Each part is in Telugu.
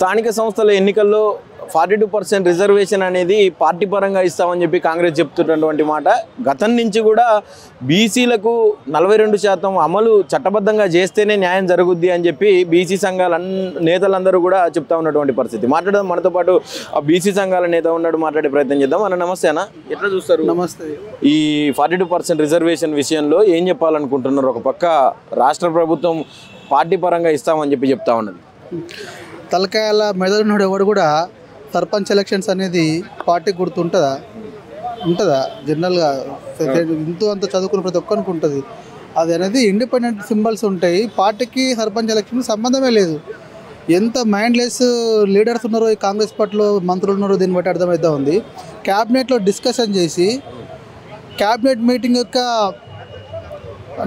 స్థానిక సంస్థల ఎన్నికల్లో 42% రిజర్వేషన్ అనేది పార్టీ పరంగా ఇస్తామని చెప్పి కాంగ్రెస్ చెప్తున్నటువంటి మాట. గతం నుంచి కూడా బీసీలకు 42% అమలు చట్టబద్ధంగా చేస్తేనే న్యాయం జరుగుద్ది అని చెప్పి బీసీ సంఘాల నేతలందరూ కూడా చెప్తా ఉన్నటువంటి పరిస్థితి. మాట్లాడదాం, మనతో పాటు ఆ బీసీ సంఘాల నేత ఉన్నాడు, మాట్లాడే ప్రయత్నం చేద్దాం. అన్న నమస్తే అన్న, ఎట్లా చూస్తారు నమస్తే ఈ 42% రిజర్వేషన్ విషయంలో? ఏం చెప్పాలనుకుంటున్నారు? ఒక పక్క రాష్ట్ర ప్రభుత్వం పార్టీ పరంగా ఇస్తామని చెప్పి చెప్తా ఉన్నది. తలకాయల మెదడునుడు ఎవడు కూడా సర్పంచ్ ఎలక్షన్స్ అనేది పార్టీ గుర్తుంటుందా? ఉంటుందా? జనరల్గా ఇంతో అంత చదువుకున్న ప్రతి ఒక్కరికి ఉంటుంది. అది అనేది ఇండిపెండెంట్ సింబల్స్ ఉంటాయి. పార్టీకి సర్పంచ్ ఎలక్షన్ సంబంధమే లేదు. ఎంత మైండ్లెస్ లీడర్స్ ఉన్నారో ఈ కాంగ్రెస్ పార్టీలో, మంత్రులు ఉన్నారో దీన్ని బట్టి అర్థమవుతా ఉంది. క్యాబినెట్లో డిస్కషన్ చేసి క్యాబినెట్ మీటింగ్ యొక్క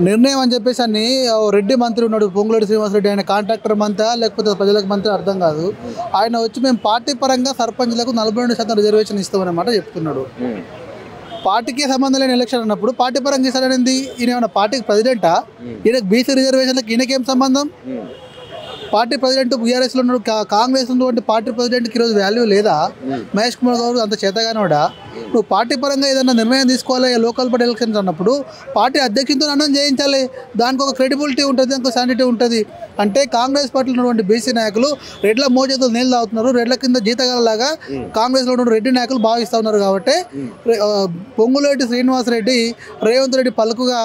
నిర్ణయం అని చెప్పేసి అని రెడ్డి మంత్రి ఉన్నాడు, పొంగులేటి శ్రీనివాసరెడ్డి, ఆయన కాంట్రాక్టర్ మంత్రి లేకపోతే ప్రజలకు మంత్రి అర్థం కాదు. ఆయన వచ్చి మేము పార్టీ పరంగా సర్పంచ్లకు 42% రిజర్వేషన్ ఇస్తామన్నమాట చెప్తున్నాడు. పార్టీకి సంబంధం లేని ఎలక్షన్ అన్నప్పుడు పార్టీ పరంగా ఇస్తాడనేది. ఈయన ఏమన్నా పార్టీకి ప్రెసిడెంటా? ఈయనకు బీసీ రిజర్వేషన్లకు ఈయనకేం సంబంధం? పార్టీ ప్రెసిడెంట్ బీఆర్ఎస్లో ఉన్నాడు, కాంగ్రెస్ ఉన్నటువంటి పార్టీ ప్రెసిడెంట్కి ఈరోజు వాల్యూ లేదా? మహేష్ కుమార్ గౌడ్ అంత చేతగానోడా? నువ్వు పార్టీ పరంగా ఏదైనా నిర్ణయం తీసుకోవాలి లోకల్ పార్టీ ఎలక్షన్స్ అన్నప్పుడు పార్టీ అధ్యక్షుడితో అన్నం చేయించాలి. దానికి ఒక క్రెడిబిలిటీ ఉంటుంది, దానికి ఒక శానిటీ ఉంటుంది. అంటే కాంగ్రెస్ పార్టీలో ఉన్నటువంటి బీసీ నాయకులు రెడ్ల మోచేతులు నీళ్ళు తాగుతున్నారు, రెడ్ల కింద జీతగాలలాగా కాంగ్రెస్లో ఉన్న రెడ్డి నాయకులు భావిస్తూ ఉన్నారు. కాబట్టి పొంగులేటి శ్రీనివాసరెడ్డి, రేవంత్ రెడ్డి పలుకుగా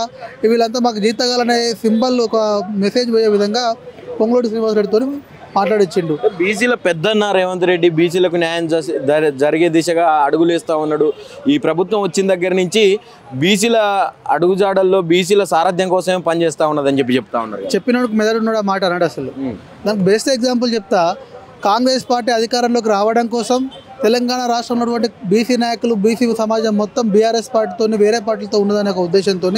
వీళ్ళంతా మాకు జీతగాలనే సింబల్ ఒక మెసేజ్ పోయే విధంగా పొంగులేటి శ్రీనివాసరెడ్డితో మాట్లాడిచ్చిండు. బీసీల పెద్దన్న రేవంత్ రెడ్డి బీసీలకు న్యాయం జరిగే దిశగా అడుగులు వేస్తూ ఉన్నాడు. ఈ ప్రభుత్వం వచ్చిన దగ్గర నుంచి బీసీల అడుగుజాడల్లో బీసీల సారథ్యం కోసమే పనిచేస్తూ ఉన్నదని చెప్తా ఉన్నారు. చెప్పినప్పుడు మెదడున్నాడు ఆ మాట అన్నాడు. అసలు దానికి బెస్ట్ ఎగ్జాంపుల్ చెప్తా. కాంగ్రెస్ పార్టీ అధికారంలోకి రావడం కోసం తెలంగాణ రాష్ట్రంలో ఉన్నటువంటి బీసీ నాయకులు, బీసీ సమాజం మొత్తం బీఆర్ఎస్ పార్టీతో వేరే పార్టీలతో ఉన్నదనే ఒక ఉద్దేశంతో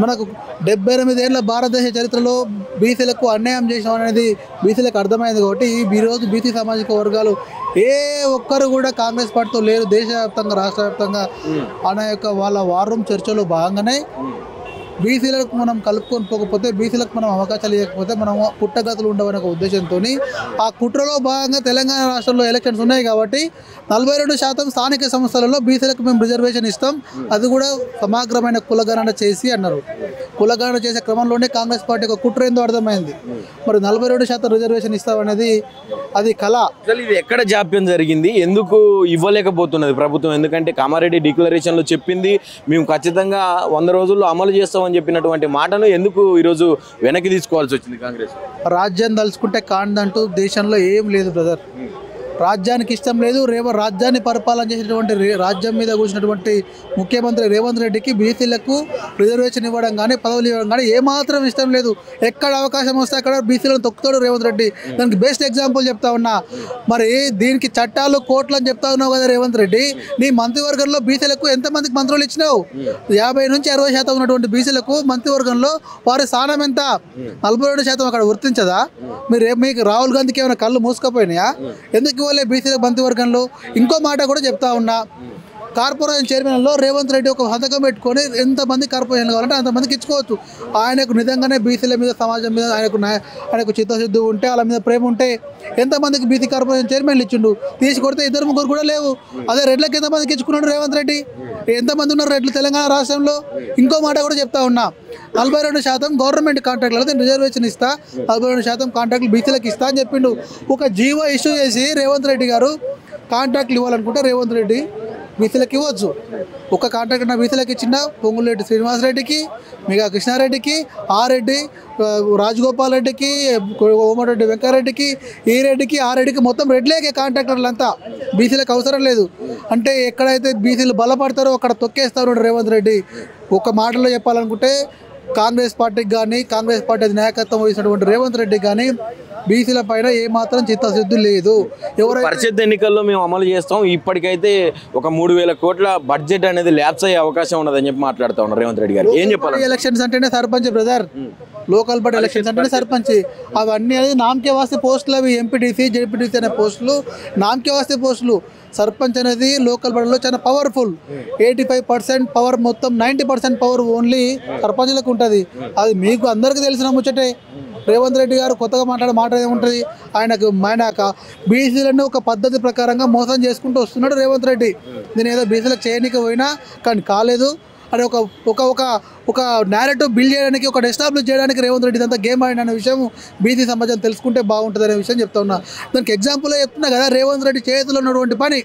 మనకు 78 ఏళ్ల భారతదేశ చరిత్రలో బీసీలకు అన్యాయం చేసాం అనేది బీసీలకు అర్థమైంది. కాబట్టి ఈరోజు బీసీ సామాజిక వర్గాలు ఏ ఒక్కరు కూడా కాంగ్రెస్ పార్టీతో లేరు. దేశవ్యాప్తంగా, రాష్ట్ర వ్యాప్తంగా అనే యొక్క వాళ్ళ వార్ రూమ్ చర్చలో భాగంగానే బీసీలకు మనం కలుపుకొని పోకపోతే, బీసీలకు మనం అవకాశాలు ఇవ్వకపోతే మనం పుట్టగతులు ఉండవనే ఒక ఉద్దేశంతో ఆ కుట్రలో భాగంగా తెలంగాణ రాష్ట్రంలో ఎలక్షన్స్ ఉన్నాయి కాబట్టి 42% స్థానిక సంస్థలలో బీసీలకు మేము రిజర్వేషన్ ఇస్తాం, అది కూడా సమగ్రమైన కులగణన చేసి అన్నారు. కులగణన చేసే క్రమంలోనే కాంగ్రెస్ పార్టీ ఒక కుట్ర ఏందో అర్థమైంది. మరి 42% రిజర్వేషన్ ఇస్తామనేది అది కళ. అసలు ఇది ఎక్కడ జాప్యం జరిగింది? ఎందుకు ఇవ్వలేకపోతున్నది ప్రభుత్వం? ఎందుకంటే కామారెడ్డి డిక్లరేషన్లో చెప్పింది మేము ఖచ్చితంగా 100 రోజుల్లో అమలు చేస్తామని చెప్పినటువంటి మాటను ఎందుకు ఈరోజు వెనక్కి తీసుకోవాల్సి వచ్చింది కాంగ్రెస్? రాజ్యం తలుచుకుంటే కాందంటూ దేశంలో ఏం లేదు బ్రదర్. రాజ్యానికి ఇష్టం లేదు. రాజ్యాన్ని పరిపాలన చేసినటువంటి రాజ్యం మీద కూర్చున్నటువంటి ముఖ్యమంత్రి రేవంత్ రెడ్డికి బీసీలకు రిజర్వేషన్ ఇవ్వడం కానీ, పదవులు ఇవ్వడం కానీ ఏమాత్రం ఇష్టం లేదు. ఎక్కడ అవకాశం వస్తే అక్కడ బీసీలను తొక్కుతాడు రేవంత్ రెడ్డి. దానికి బెస్ట్ ఎగ్జాంపుల్ చెప్తా ఉన్నా. మరి దీనికి చట్టాలు, కోట్లు అని చెప్తా ఉన్నావు కదా రేవంత్ రెడ్డి. నీ మంత్రివర్గంలో బీసీలకు ఎంతమందికి మంత్రులు ఇచ్చినావు? 50 నుంచి 60% ఉన్నటువంటి బీసీలకు మంత్రివర్గంలో వారి స్థానం ఎంత? 42% అక్కడ వర్తించదా? మీకు రాహుల్ గాంధీకి ఏమైనా కళ్ళు మూసుకపోయినాయా? ఎందుకు బీసీల మంత్రివర్గంలో? ఇంకో మాట కూడా చెప్తా ఉన్నా. కార్పొరేషన్ చైర్మన్లో రేవంత్ రెడ్డి ఒక సంతకం పెట్టుకొని ఎంతమంది కార్పొరేషన్ కావాలంటే అంతమందికి ఇచ్చుకోవచ్చు. ఆయనకు నిజంగానే బీసీల మీద, సమాజం మీద ఆయనకు చిత్తశుద్ధి ఉంటే, వాళ్ళ మీద ప్రేమ ఉంటే ఎంతమందికి బీసీ కార్పొరేషన్ చైర్మన్లు ఇచ్చిండు? తీసి కొడితే 2-3 కూడా లేవు. అదే రెడ్లకు ఎంతమందికి ఇచ్చుకున్నాడు రేవంత్ రెడ్డి? ఎంతమంది ఉన్నారు రెడ్లు తెలంగాణ రాష్ట్రంలో? ఇంకో మాట కూడా చెప్తా ఉన్నా. 42% గవర్నమెంట్ కాంట్రాక్టులలో రిజర్వేషన్ ఇస్తా, 42% కాంట్రాక్టులు బీసీలకు ఇస్తా అని చెప్పిండు. ఒక జీవో ఇష్యూ చేసి రేవంత్ రెడ్డి గారు కాంట్రాక్టులు ఇవ్వాలనుకుంటే రేవంత్ రెడ్డి బీసీలకు ఇవ్వచ్చు. ఒక కాంట్రాక్ట్ నా బీసీలకు ఇచ్చిన పొంగులేటి శ్రీనివాసరెడ్డికి, మిగా కృష్ణారెడ్డికి, రెడ్డి, రాజగోపాల్ రెడ్డికి, కోమటిరెడ్డి వెంకరెడ్డికి, ఈ రెడ్డికి, రెడ్డికి మొత్తం రెడ్లేకే కాంట్రాక్టర్లంతా. బీసీలకు అవసరం లేదు. అంటే ఎక్కడైతే బీసీలు బలపడతారో అక్కడ తొక్కేస్తారు రేవంత్ రెడ్డి. ఒక మాటలో చెప్పాలనుకుంటే కాంగ్రెస్ పార్టీకి కానీ, కాంగ్రెస్ పార్టీ నాయకత్వం వహించినటువంటి రేవంత్ రెడ్డి కానీ బీసీల పైన ఏమాత్రం చిత్తశుద్ధి లేదు. పరిషత్ ఎన్నికల్లో మేము అమలు చేస్తాం, ఇప్పటికైతే ఒక 3000 కోట్ల బడ్జెట్ అనేది ల్యాప్స్ అయ్యే అవకాశం ఉన్నదని చెప్పి మాట్లాడుతూ ఉన్నారు రేవంత్ రెడ్డి గారు. ఏం చెప్పాలి? ఎలక్షన్స్ అంటేనే sarpanch brother. Local body elections అంటేనే సర్పంచ్. అవన్నీ అనేది నామకే వాస్తే పోస్టులు. అవి ఎంపీటీసీ, జెడ్పీటీసీ అనే పోస్టులు నామకే వాస్తే పోస్టులు. సర్పంచ్ అనేది లోకల్ బాడీలో చాలా పవర్ఫుల్. 85% పవర్, మొత్తం 90% పవర్ ఓన్లీ సర్పంచ్లకు ఉంటుంది. అది మీకు అందరికీ తెలిసిన ముచ్చటే. రేవంత్ రెడ్డి గారు కొత్తగా మాట్లాడే మాట ఏముంటుంది, ఆయన బీసీలను ఒక పద్ధతి ప్రకారంగా మోసం చేసుకుంటూ వస్తున్నాడు రేవంత్ రెడ్డి. నేను ఏదో బీసీలకు చేయడానికి పోయినా కానీ కాలేదు అని ఒక నేరేటివ్ బిల్డ్ చేయడానికి, ఒక ఎస్టాబ్లిష్ చేయడానికి రేవంత్ రెడ్డి అంతా గేమ్ ఆడిన విషయం బీసీ సమాజం తెలుసుకుంటే బాగుంటుంది అనే విషయం చెప్తా ఉన్నా. దానికి ఎగ్జాంపుల్ చెప్తున్నా కదా, రేవంత్ రెడ్డి చేతిలో ఉన్నటువంటి పని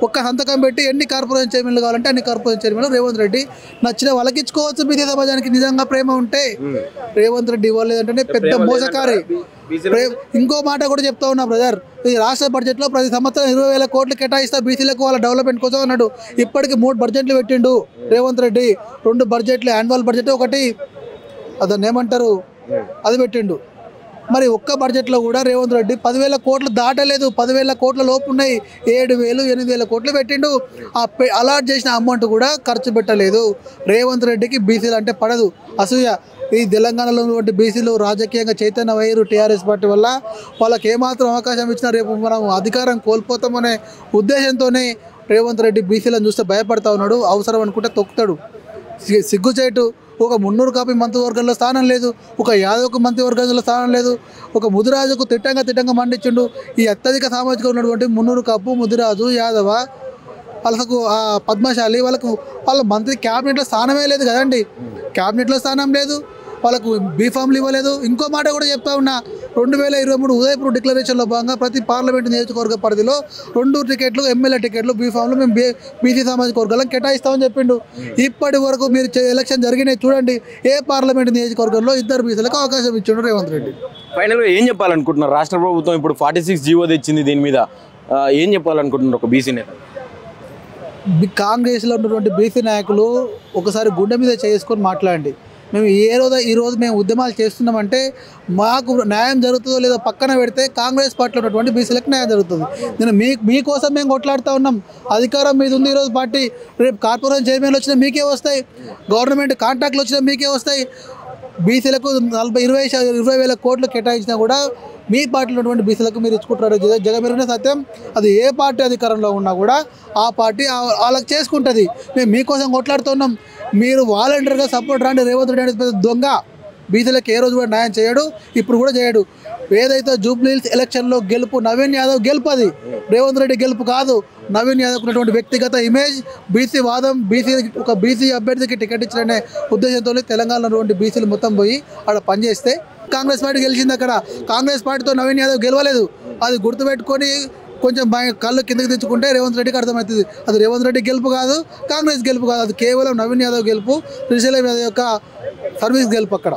ఒక్క సంతకం పెట్టి ఎన్ని కార్పొరేషన్ చైర్మన్లు కావాలంటే అన్ని కార్పొరేషన్ చైర్మన్లు రేవంత్ రెడ్డి నచ్చిన వాళ్ళకి ఇచ్చుకోవచ్చు. బీసీ సమాజానికి నిజంగా ప్రేమ ఉంటే రేవంత్ రెడ్డి ఇవ్వలేదంటే పెద్ద మోసకారి. ఇంకో మాట కూడా చెప్తా ఉన్నా బ్రదర్, ఈ రాష్ట్ర బడ్జెట్లో ప్రతి సంవత్సరం 20,000 కోట్లు కేటాయిస్తా బీసీలకు వాళ్ళ డెవలప్మెంట్ కోసం అన్నాడు. ఇప్పటికి 3 బడ్జెట్లు పెట్టిండు రేవంత్ రెడ్డి. 2 బడ్జెట్లు, యాన్యువల్ బడ్జెట్ ఒకటి అతను ఏమంటారు అది పెట్టిండు. మరి ఒక్క బడ్జెట్లో కూడా రేవంత్ రెడ్డి 10,000 కోట్లు దాటలేదు. 10,000 కోట్ల లోపు ఉన్నాయి. 7,000, 8,000 కోట్లు పెట్టిండు. అలాట్ చేసిన అమౌంట్ కూడా ఖర్చు పెట్టలేదు. రేవంత్ రెడ్డికి బీసీలు అంటే పడదు, అసూయ. ఈ తెలంగాణలో ఉన్నటువంటి బీసీలు రాజకీయంగా చైతన్య వైరు టీఆర్ఎస్ పార్టీ వల్ల వాళ్ళకి ఏమాత్రం అవకాశం ఇచ్చినా రేపు మనం అధికారం కోల్పోతామనే ఉద్దేశంతోనే రేవంత్ రెడ్డి బీసీలను చూస్తే భయపడతా ఉన్నాడు. అవసరం అనుకుంటే తొక్కుతాడు. సిగ్గుచేటు. ఒక మున్నూరు కాపీ మంత్రివర్గంలో స్థానం లేదు, ఒక యాదవ్కు మంత్రివర్గంలో స్థానం లేదు, ఒక ముదిరాజుకు తిట్టంగా మండించిండు. ఈ అత్యధిక సామాజిక ఉన్నటువంటి మున్నూరు కాపు, ముదిరాజు, యాదవ, వాళ్ళకు పద్మశాలి వాళ్ళ మంత్రి క్యాబినెట్లో స్థానమే లేదు కదండి. క్యాబినెట్లో స్థానం లేదు, వాళ్ళకు బీఫామ్లు ఇవ్వలేదు. ఇంకో మాట కూడా చెప్తా ఉన్నా, 2023 ఉదయపూర్ డిక్లరేషన్లో భాగంగా ప్రతి పార్లమెంటు నియోజకవర్గ పరిధిలో 2 టికెట్లు, ఎమ్మెల్యే టికెట్లు, బీఫామ్లు మేము బీసీ సామాజిక వర్గాలను కేటాయిస్తామని చెప్పిండు. ఇప్పటి వరకు మీరు ఎలక్షన్ జరిగినాయి చూడండి, ఏ పార్లమెంటు నియోజకవర్గంలో 2 బీసీలకు అవకాశం ఇచ్చిండు రేవంత్ రెడ్డి. ఫైనల్గా ఏం చెప్పాలనుకుంటున్నారు? రాష్ట్ర ప్రభుత్వం ఇప్పుడు 46 జీవో తెచ్చింది, దీని మీద ఏం చెప్పాలనుకుంటున్నారు ఒక బీసీ నేత? కాంగ్రెస్లో ఉన్నటువంటి బీసీ నాయకులు ఒకసారి గుండె మీద చేసుకొని మాట్లాడండి. మేము ఈరోజు మేము ఉద్యమాలు చేస్తున్నామంటే మాకు న్యాయం జరుగుతుందో లేదో పక్కన పెడితే కాంగ్రెస్ పార్టీలో ఉన్నటువంటి బీసీలకు న్యాయం జరుగుతుంది. నేను మీకోసం మేము కొట్లాడుతూ ఉన్నాం. అధికారం మీద ఉంది ఈరోజు పార్టీ. రేపు కార్పొరేషన్ చైర్మన్లు వచ్చినా మీకే వస్తాయి, గవర్నమెంట్ కాంట్రాక్ట్లు వచ్చినా మీకే వస్తాయి. బీసీలకు 20,000 కోట్లు కేటాయించినా కూడా మీ పార్టీలో ఉన్నటువంటి బీసీలకు మీరు ఇచ్చుకుంటారు. జగమెరిగిన సత్యం. అది ఏ పార్టీ అధికారంలో ఉన్నా కూడా ఆ పార్టీ వాళ్ళకి చేసుకుంటుంది. మేము మీకోసం కొట్లాడుతున్నాం. మీరు వాలంటీర్గా సపోర్ట్ రాండి. రేవంత్ రెడ్డి అనేది పెద్ద దొంగ. బీసీలకు ఏ రోజు కూడా న్యాయం చేయడు, ఇప్పుడు కూడా చేయడు. ఏదైతే జూబ్లీహిల్స్ ఎలక్షన్లో గెలుపు నవీన్ యాదవ్ గెలుపు, అది రేవంత్ రెడ్డి గెలుపు కాదు. నవీన్ యాదవ్ ఉన్నటువంటి వ్యక్తిగత ఇమేజ్, బీసీ వాదం, ఒక బీసీ అభ్యర్థికి టికెట్ ఇచ్చారనే ఉద్దేశంతో తెలంగాణలో ఉన్నటువంటి బీసీలు మొత్తం పోయి అక్కడ పనిచేస్తే కాంగ్రెస్ పార్టీ గెలిచింది. అక్కడ కాంగ్రెస్ పార్టీతో నవీన్ యాదవ్ గెలవలేదు. అది గుర్తుపెట్టుకొని కొంచెం కళ్ళు కిందకి తెచ్చుకుంటే రేవంత్ రెడ్డికి అర్థమవుతుంది. అది రేవంత్ రెడ్డి గెలుపు కాదు, కాంగ్రెస్ గెలుపు కాదు, అది కేవలం నవీన్ యాదవ్ గెలుపు, శ్రీశైలం యాదవ్ యొక్క సర్వీస్ గెలుపు అక్కడ.